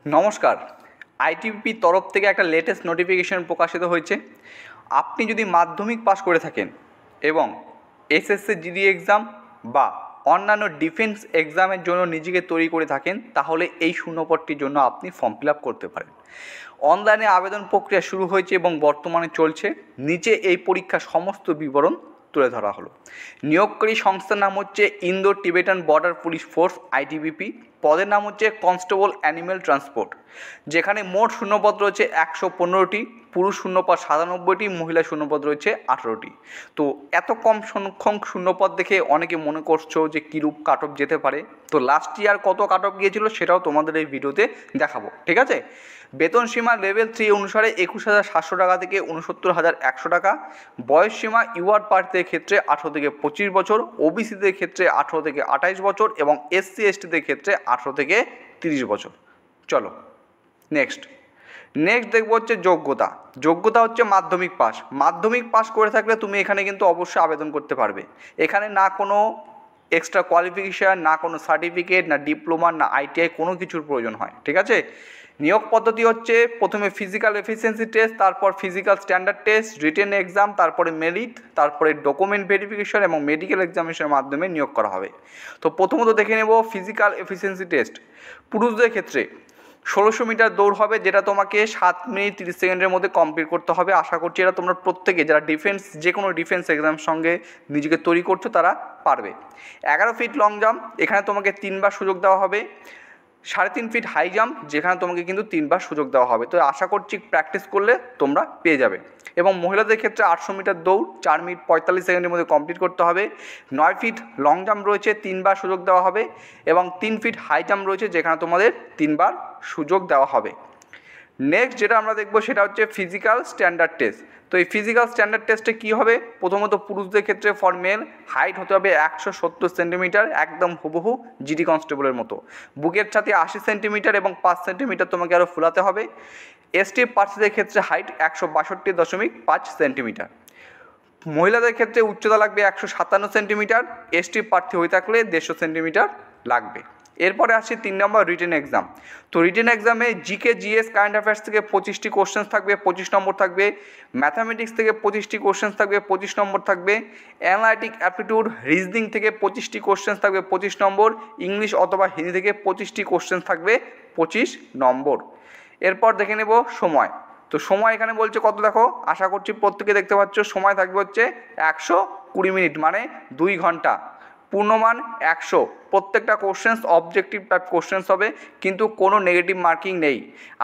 নমস্কার। আইটিবিপি তরফ থেকে একটা লেটেস্ট নোটিফিকেশন প্রকাশিত হয়েছে। আপনি যদি মাধ্যমিক পাস করে থাকেন এবং এসএসসি জিডি এক্সাম বা অন্যান্য ডিফেন্স এক্সামের জন্য নিজেকে তৈরি করে থাকেন, তাহলে এই শূন্যপদটির জন্য আপনি ফর্ম ফিল আপ করতে পারেন। অনলাইনে আবেদন প্রক্রিয়া শুরু হয়েছে এবং বর্তমানে চলছে। নিচে এই পরীক্ষার সমস্ত বিবরণ তুলে ধরা হলো। নিয়োগকারী সংস্থার নাম হচ্ছে Indo Tibetan border police force ITBP. পদের নাম হচ্ছে কনস্টেবল অ্যানিম্যাল ট্রান্সপোর্ট, যেখানে মোট শূন্যপদ রয়েছে 115টি, পুরুষ শূন্যপদ 97টি, মহিলা শূন্যপদ রয়েছে 18টি। তো এত কম সংখ্যক শূন্যপদ দেখে অনেকে মনে করছো যে কীরূপ কাট অফ যেতে পারে। তো লাস্ট ইয়ার কত কাট অফ গিয়েছিল সেটাও তোমাদের এই ভিডিওতে দেখাবো, ঠিক আছে। বেতন সীমা লেভেল 3 অনুসারে 21,700 টাকা থেকে 69,100 টাকা। বয়স সীমা ইউআর প্রার্থীদের ক্ষেত্রে 18 থেকে 25 বছর, ওবিসিদের ক্ষেত্রে 18 থেকে 28 বছর এবং এসসি এসটিদের ক্ষেত্রে 18 থেকে 30 বছর। চলো নেক্সট দেখবো হচ্ছে যোগ্যতা হচ্ছে মাধ্যমিক পাস। মাধ্যমিক পাস করে থাকলে তুমি এখানে কিন্তু অবশ্যই আবেদন করতে পারবে। এখানে না কোনো এক্সট্রা কোয়ালিফিকেশান, না কোনো সার্টিফিকেট, না ডিপ্লোমা, না আইটিআই কোনো কিছুর প্রয়োজন হয়, ঠিক আছে। নিয়োগ পদ্ধতি হচ্ছে প্রথমে ফিজিক্যাল এফিসিয়েন্সি টেস্ট, তারপর physical standard test, written exam, তারপরে মেরিট, তারপরে ডকুমেন্ট ভেরিফিকেশন এবং মেডিকেল এক্সামিনেশনের মাধ্যমে নিয়োগ করা হবে। তো প্রথমত দেখে নেব ফিজিক্যাল এফিসিয়েন্সি টেস্ট। পুরুষদের ক্ষেত্রে 1600 মিটার দৌড় হবে, যেটা তোমাকে 7 মিনিট 30 সেকেন্ডের মধ্যে কমপ্লিট করতে হবে। আশা করছি এটা তোমরা প্রত্যেকে যারা যে কোনো ডিফেন্স এক্সামের সঙ্গে নিজেকে তৈরি করছো তারা পারবে। 11 ফিট লং জাম্প, এখানে তোমাকে 3বার সুযোগ দেওয়া হবে। 3.5 ফিট হাই জাম্প, যেখানে তোমাকে কিন্তু 3বার সুযোগ দেওয়া হবে। তো আশা করছি প্র্যাকটিস করলে তোমরা পেয়ে যাবে। এবং মহিলাদের ক্ষেত্রে 800 মিটার দৌড় 4 মিনিট 45 সেকেন্ডের মধ্যে কমপ্লিট করতে হবে। 9 ফিট লং জাম্প রয়েছে, 3বার সুযোগ দেওয়া হবে এবং 3 ফিট হাই জাম্প রয়েছে, যেখানে তোমাদের 3বার সুযোগ দেওয়া হবে। নেক্সট যেটা আমরা দেখব সেটা হচ্ছে ফিজিক্যাল স্ট্যান্ডার্ড টেস্ট। তো এই ফিজিক্যাল স্ট্যান্ডার্ড টেস্টে কী হবে, প্রথমত পুরুষদের ক্ষেত্রে ফর মেল হাইট হতে হবে 170 সেন্টিমিটার, একদম হুবহু জিডি কনস্টেবলের মতো। বুকের ছাতি 80 সেন্টিমিটার এবং 5 সেন্টিমিটার তোমাকে আরও ফুলাতে হবে। এসটি প্রার্থীদের ক্ষেত্রে হাইট 162.5 সেন্টিমিটার। মহিলাদের ক্ষেত্রে উচ্চতা লাগবে 157 সেন্টিমিটার, এসটি প্রার্থী হয়ে থাকলে 150 সেন্টিমিটার লাগবে। এরপরে আসছে 3 নম্বর রিটেন এক্সাম। তো রিটেন এক্সামে জিকে জিএস কারেন্ট অ্যাফেয়ার্স থেকে 25টি কোশ্চেন্স থাকবে, 25 নম্বর থাকবে। ম্যাথামেটিক্স থেকে 25টি কোশ্চেন্স থাকবে, 25 নম্বর থাকবে। অ্যানালাইটিক অ্যাপটিটিউড রিজনিং থেকে 25টি কোশ্চেন্স থাকবে, 25 নম্বর। ইংলিশ অথবা হিন্দি থেকে 25টি কোশ্চেন্স থাকবে, 25 নম্বর। এরপর দেখে নেব সময়। তো সময় এখানে বলছে কত, দেখো আশা করছি প্রত্যেকে দেখতে পাচ্ছ। সময় থাকবে হচ্ছে 120 মিনিট, মানে 2 ঘন্টা। পূর্ণমান 100। প্রত্যেকটা কোশ্চেন্স অবজেক্টিভ টাইপ কোশ্চেন্স হবে, কিন্তু কোনো নেগেটিভ মার্কিং নেই।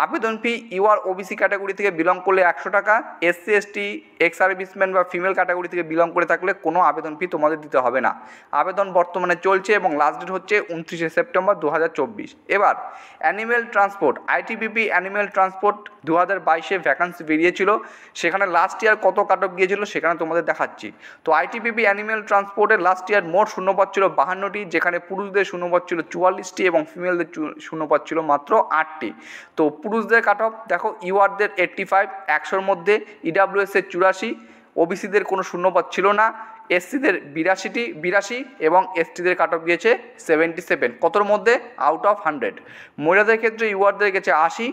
আবেদন ফি ইউআর ওবিসি ক্যাটাগরি থেকে বিলং করলে 100 টাকা। এসসি এসটি এক্স সার্ভিসম্যান বা ফিমেল ক্যাটাগরি থেকে বিলং করে থাকলে কোনো আবেদন ফি তোমাদের দিতে হবে না। আবেদন বর্তমানে চলছে এবং লাস্ট ডেট হচ্ছে 29শে সেপ্টেম্বর 2024। এবার animal transport, ITBP animal transport 2022-এ ভ্যাকান্সি বেরিয়েছিল। সেখানে লাস্ট ইয়ার কত কাট অফ গিয়েছিল সেখানে তোমাদের দেখাচ্ছি। তো আইটিবিপি অ্যানিম্যাল ট্রান্সপোর্টের লাস্ট ইয়ার মোট শূন্যপদ ছিল 52টি, যেখানে পুরুষদের শূন্যপদ ছিল 44টি এবং ফিমেলদের শূন্যপদ ছিল মাত্র 8টি। তো পুরুষদের কাট অফ দেখো, ইউআরদের 85, 100-র মধ্যে। ইডাব্লিউএসের 84, ওবিসিদের কোনো শূন্যপদ ছিল না। এসসিদের 82 এবং এসটিদের কাট অফ গিয়েছে 77। কতর মধ্যে? Out of 100। মহিলাদের ক্ষেত্রে ইউআরদের গেছে 80,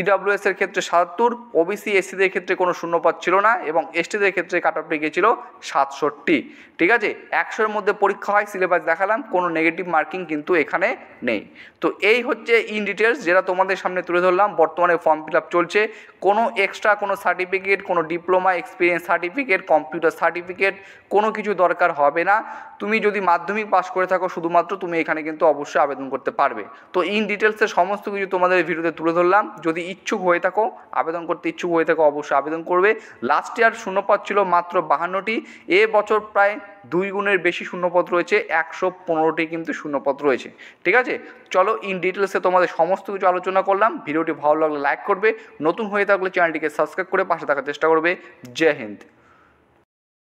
ইডাব্লিউএসের ক্ষেত্রে 77, ওবিসি এসসিদের ক্ষেত্রে কোনো শূন্যপদ ছিল না এবং এসটিদের ক্ষেত্রে কাট অফ গিয়েছিল 67। ঠিক আছে, 100-এর মধ্যে পরীক্ষা হয়, সিলেবাস দেখালাম, কোনো নেগেটিভ মার্কিং কিন্তু এখানে নেই। তো এই হচ্ছে ইন ডিটেলস যেটা তোমাদের সামনে তুলে ধরলাম। বর্তমানে ফর্ম ফিল আপ চলছে। কোনো এক্সট্রা কোনো সার্টিফিকেট, কোনো diploma, experience certificate, computer certificate কোনো কিছু দরকার হবে না। তুমি যদি মাধ্যমিক পাস করে থাকো শুধুমাত্র, তুমি এখানে কিন্তু অবশ্যই আবেদন করতে পারবে। তো ইন ডিটেলসে সমস্ত কিছু তোমাদের ভিডিওতে তুলে ধরলাম। যদি ইচ্ছুক হয়ে থাকো, আবেদন করতে ইচ্ছুক হয়ে থাকো, অবশ্যই আবেদন করবে। লাস্ট ইয়ার শূন্যপদ ছিল মাত্র 52টি, এ বছর প্রায় 2 গুণের বেশি শূন্যপদ রয়েছে, 115টি কিন্তু শূন্যপদ রয়েছে। ঠিক আছে, চলো ইন ডিটেলসে তোমাদের সমস্ত কিছু আলোচনা করলাম। ভিডিওটি ভালো লাগলে লাইক করবে, নতুন হয়ে থাকলে চ্যানেলটিকে সাবস্ক্রাইব করে পাশে থাকার চেষ্টা করবে। জয় হিন্দ।